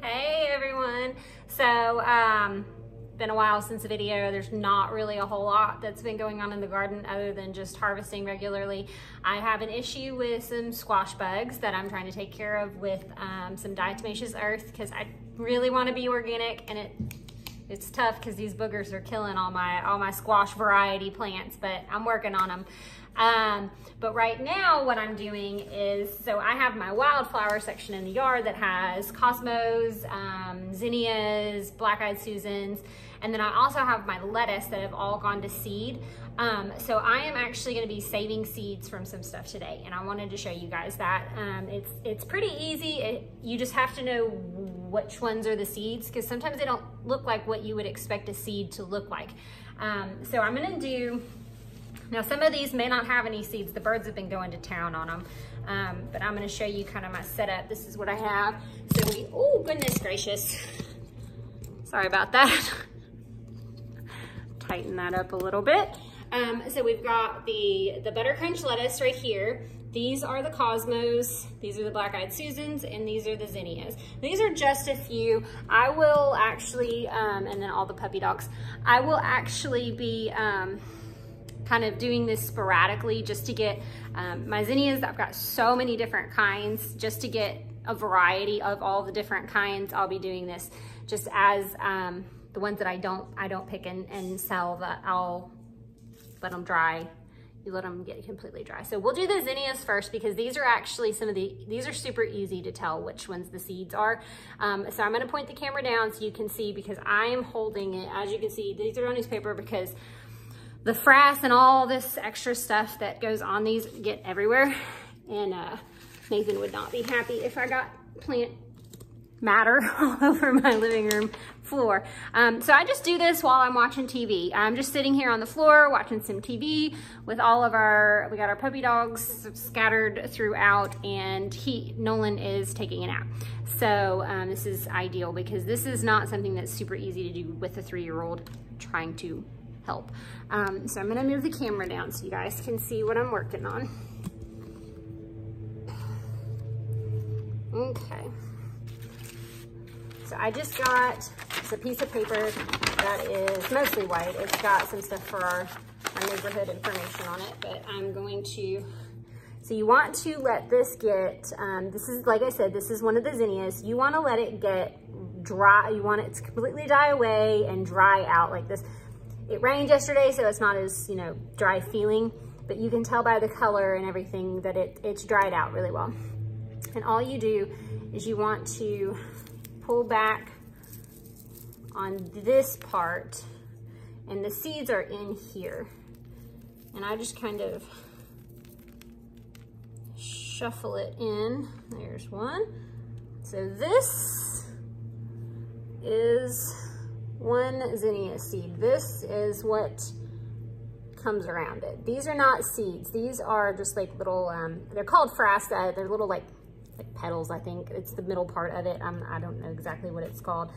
Hey everyone. So, been a while since the video. There's not really a whole lot that's been going on in the garden other than just harvesting regularly. I have an issue with some squash bugs that I'm trying to take care of with some diatomaceous earth because I really want to be organic, and it's tough because these boogers are killing all my squash variety plants, but I'm working on them. But right now what I'm doing is, so I have my wildflower section in the yard that has cosmos, zinnias, black-eyed Susans, and then I also have my lettuce that have all gone to seed. So I am actually going to be saving seeds from some stuff today, and I wanted to show you guys that. It's pretty easy. You just have to know which ones are the seeds, because sometimes they don't look like what you would expect a seed to look like. So I'm going to do, now some of these may not have any seeds. The birds have been going to town on them, but I'm going to show you kind of my setup. This is what I have. So oh goodness gracious, sorry about that. Tighten that up a little bit. So we've got the butter crunch lettuce right here. These are the cosmos, these are the black-eyed Susans, and these are the zinnias. These are just a few. I will actually, and then all the puppy dogs, I will actually be kind of doing this sporadically just to get my zinnias. I've got so many different kinds. Just to get a variety of all the different kinds, I'll be doing this just as the ones that I don't pick and sell, that I'll let them dry. You let them get completely dry. So we'll do the zinnias first, because these are actually these are super easy to tell which ones the seeds are. So I'm gonna point the camera down so you can see, because I am holding it. As you can see, these are on newspaper because the frass and all this extra stuff that goes on these get everywhere. And Nathan would not be happy if I got plant matter all over my living room floor. So I just do this while I'm watching TV. I'm just sitting here on the floor watching some TV with all of we got our puppy dogs scattered throughout, and Nolan is taking a nap. So this is ideal, because this is not something that's super easy to do with a 3-year-old trying to help. So I'm gonna move the camera down so you guys can see what I'm working on. Okay. So I just got a piece of paper that is mostly white. It's got some stuff for our neighborhood information on it, but I'm going to, so you want to let this get, this is, like I said, this is one of the zinnias. You want to let it get dry. You want it to completely die away and dry out like this. It rained yesterday, so it's not as, dry feeling, but you can tell by the color and everything that it's dried out really well. And all you do is you want to pull back on this part, and the seeds are in here. And I just kind of shuffle it in. There's one. So this is one zinnia seed. This is what comes around it. These are not seeds. These are just like little, they're called frass. They're little like petals, I think. It's the middle part of it. I don't know exactly what it's called.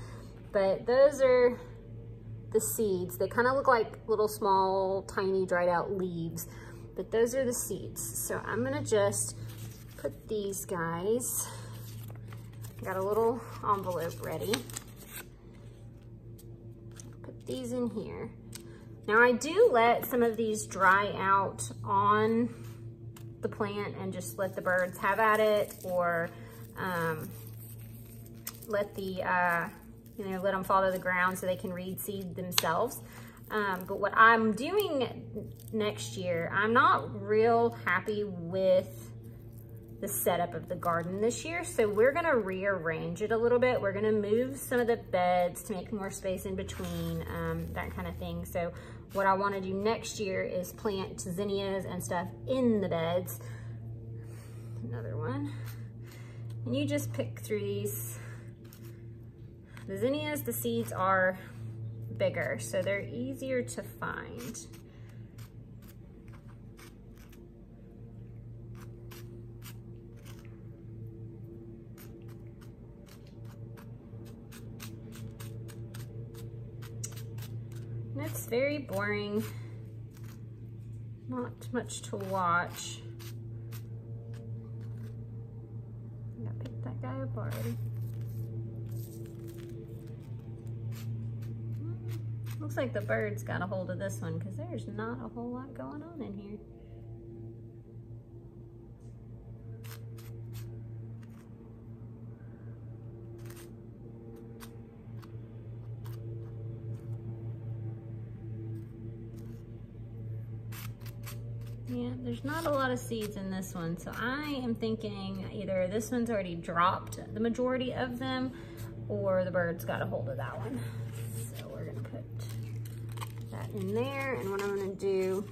But those are the seeds. They kind of look like little small, tiny, dried out leaves. But those are the seeds. So I'm gonna just put these guys, got a little envelope ready. Put these in here. Now I do let some of these dry out on the plant and just let the birds have at it, or let them fall to the ground so they can reseed themselves. But what I'm doing next year, I'm not real happy with the setup of the garden this year, so we're gonna rearrange it a little bit. We're gonna move some of the beds to make more space in between, that kind of thing. So what I wanna do next year is plant zinnias and stuff in the beds. Another one. And you just pick through these. The zinnias, the seeds are bigger, so they're easier to find. And it's very boring, not much to watch. I gotta pick that guy up already. Looks like the birds got a hold of this one because there's not a whole lot going on in here. Yeah, there's not a lot of seeds in this one, so I am thinking either this one's already dropped the majority of them or the birds got a hold of that one. So we're gonna put that in there, and what I'm gonna do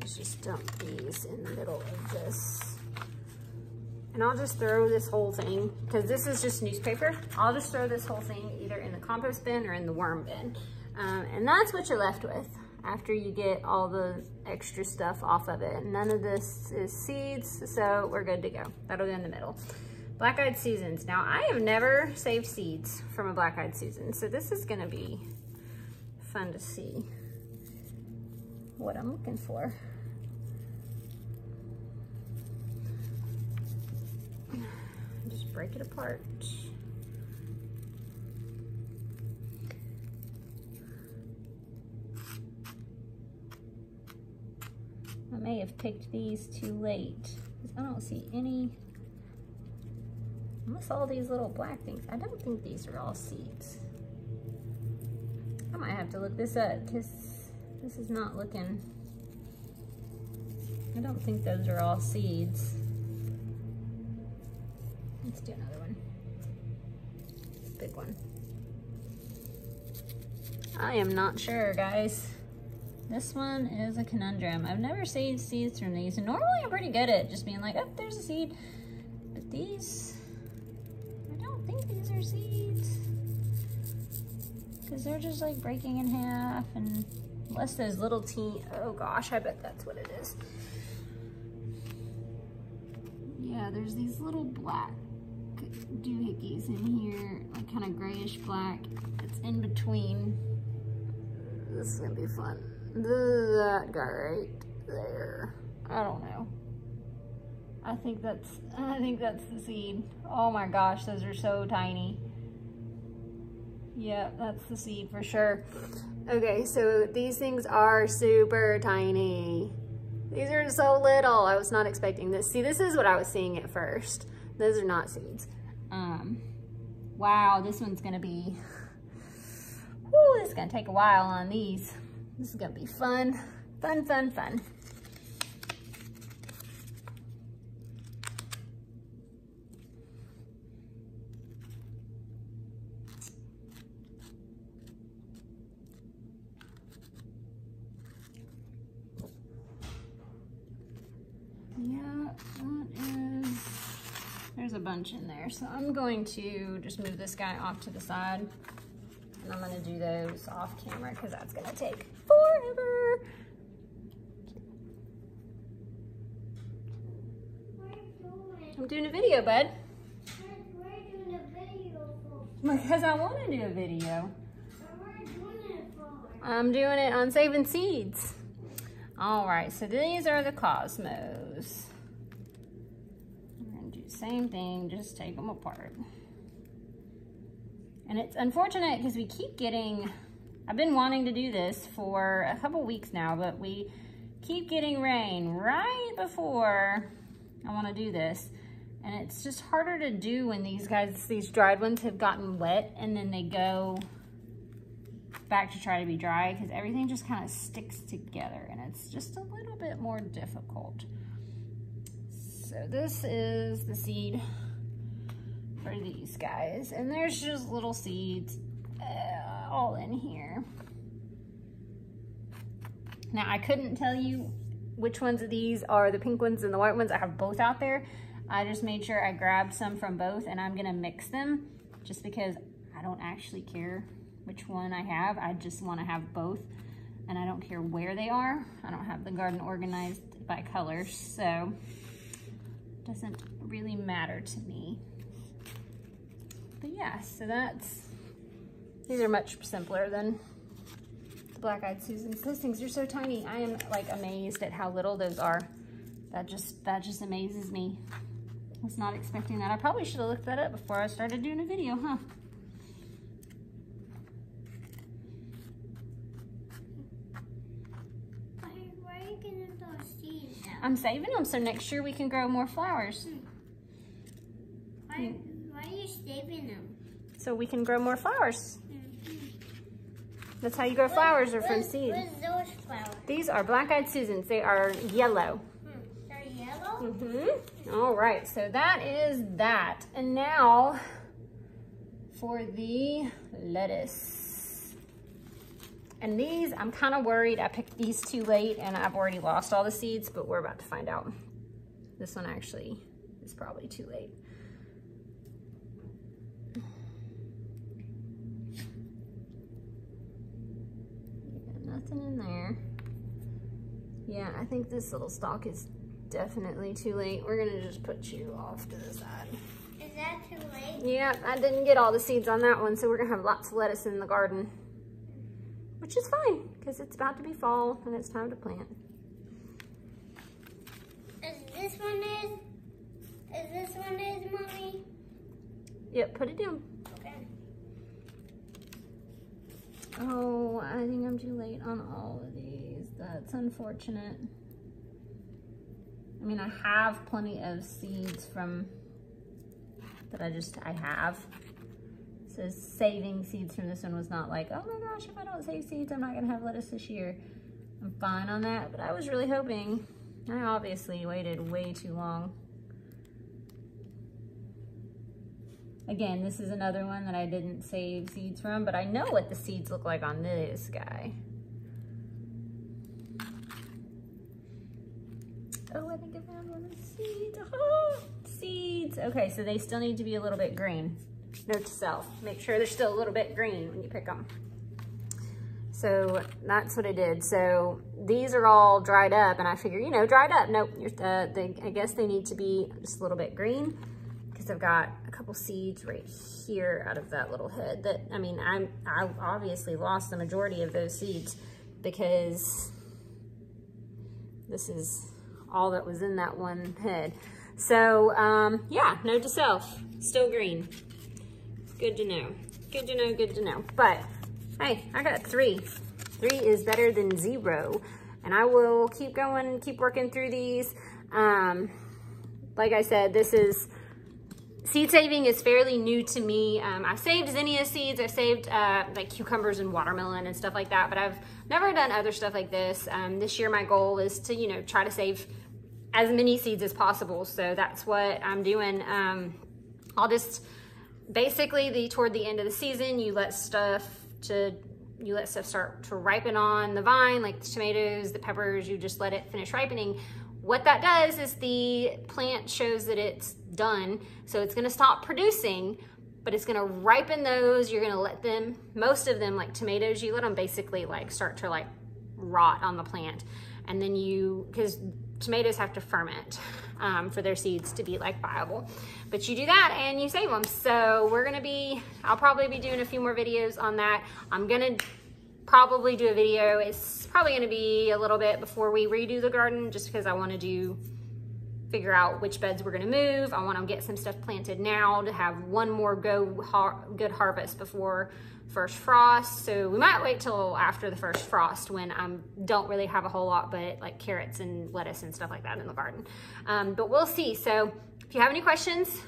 is just dump these in the middle of this. And I'll just throw this whole thing, because this is just newspaper, I'll just throw this whole thing either in the compost bin or in the worm bin. And that's what you're left with after you get all the extra stuff off of it. None of this is seeds, so we're good to go. That'll go in the middle. Black-eyed Susans. Now, I have never saved seeds from a black-eyed Susan, so this is gonna be fun to see what I'm looking for. Just break it apart. I may have picked these too late because I don't see any, unless all these little black things. I don't think these are all seeds. I might have to look this up because this is not looking, I don't think those are all seeds. Let's do another one. Big one. I am not sure, guys. This one is a conundrum. I've never saved seeds from these, and normally I'm pretty good at just being like, oh, there's a seed. But these, I don't think these are seeds. Because they're just like breaking in half, and unless those little oh gosh, I bet that's what it is. Yeah, there's these little black doohickeys in here, like kind of grayish black. It's in between. This is gonna be fun. That guy right there. I don't know. I think that's the seed. Oh my gosh, those are so tiny. Yeah, that's the seed for sure. Okay, so these things are super tiny. These are so little. I was not expecting this. See, this is what I was seeing at first. Those are not seeds. Wow, this one's gonna be, whoo, this is gonna take a while on these. This is gonna be fun, fun, fun, fun. Yeah, that is, there's a bunch in there. So I'm going to just move this guy off to the side. And I'm gonna do those off camera because that's gonna take forever. What are you doing? I'm doing a video, bud. What are you doing a video for? Because I want to do a video. What are you doing it for? I'm doing it on saving seeds. All right, so these are the cosmos. We're gonna do the same thing, just take them apart. And it's unfortunate because we keep getting, I've been wanting to do this for a couple weeks now, but we keep getting rain right before I want to do this. And it's just harder to do when these dried ones have gotten wet and then they go back to try to be dry because everything just kind of sticks together and it's just a little bit more difficult. So this is the seed for these guys, and there's just little seeds all in here. Now I couldn't tell you which ones of these are the pink ones and the white ones. I have both out there. I just made sure I grabbed some from both, and I'm gonna mix them just because I don't actually care which one I have. I just want to have both, and I don't care where they are. I don't have the garden organized by color, so it doesn't really matter to me. But yeah, so these are much simpler than the black-eyed Susans. Those things are so tiny. I am like amazed at how little those are. That just amazes me. I was not expecting that. I probably should have looked that up before I started doing a video, huh? I'm saving them so next year we can grow more flowers. Why are you saving them? So we can grow more flowers. That's how you grow flowers, or from seed. What is those flowers? These are black-eyed Susans. They are yellow. They're yellow? Mm-hmm. All right, so that is that. And now for the lettuce. And these, I'm kind of worried. I picked these too late and I've already lost all the seeds, but we're about to find out. This one actually is probably too late. Nothing in there. Yeah, I think this little stalk is definitely too late. We're gonna just put you off to the side. Is that too late? Yeah, I didn't get all the seeds on that one, so we're gonna have lots of lettuce in the garden, which is fine because it's about to be fall and it's time to plant. Is this one is, Mommy? Yep, put it down. Okay. Oh, I think I'm too late on all of these. That's unfortunate. I mean, I have plenty of seeds from that I have. It says saving seeds from this one was not like, oh my gosh, if I don't save seeds, I'm not gonna have lettuce this year. I'm fine on that, but I was really hoping. I obviously waited way too long. Again, this is another one that I didn't save seeds from, but I know what the seeds look like on this guy. Oh, I think I found one of the seeds. Oh, seeds. Okay, so they still need to be a little bit green. Note to self, make sure they're still a little bit green when you pick them. So that's what I did. So these are all dried up and I figure, you know, dried up. Nope, I guess they need to be just a little bit green. I've got a couple seeds right here out of that little head that, I mean, I obviously lost the majority of those seeds because this is all that was in that one head. So, yeah, note to self, still green. Good to know, good to know, good to know. But, hey, I got 3. 3 is better than 0. And I will keep going, keep working through these. Like I said, this is, seed saving is fairly new to me. I've saved zinnia seeds. I've saved like cucumbers and watermelon and stuff like that, but I've never done other stuff like this. This year my goal is to, you know, try to save as many seeds as possible. So that's what I'm doing. I'll just basically toward the end of the season, you let stuff start to ripen on the vine, like the tomatoes, the peppers, you just let it finish ripening. What that does is the plant shows that it's done. So it's gonna stop producing, but it's gonna ripen those. You're gonna let them, most of them like tomatoes, you let them basically like start to like rot on the plant. And then because tomatoes have to ferment for their seeds to be like viable. But you do that and you save them. So I'll probably be doing a few more videos on that. I'm gonna probably do a video. It's probably gonna be a little bit before we redo the garden just because I wanna figure out which beds we're gonna move. I wanna get some stuff planted now to have one more good harvest before first frost. So we might wait till after the first frost when I don't really have a whole lot but like carrots and lettuce and stuff like that in the garden. But we'll see. So if you have any questions,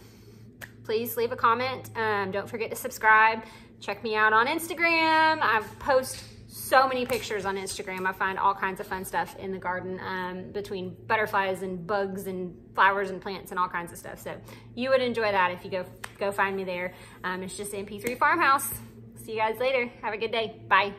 please leave a comment. Don't forget to subscribe. Check me out on Instagram. I post so many pictures on Instagram. I find all kinds of fun stuff in the garden between butterflies and bugs and flowers and plants and all kinds of stuff. So you would enjoy that if you go find me there. It's just MP3 Farmhouse. See you guys later. Have a good day. Bye.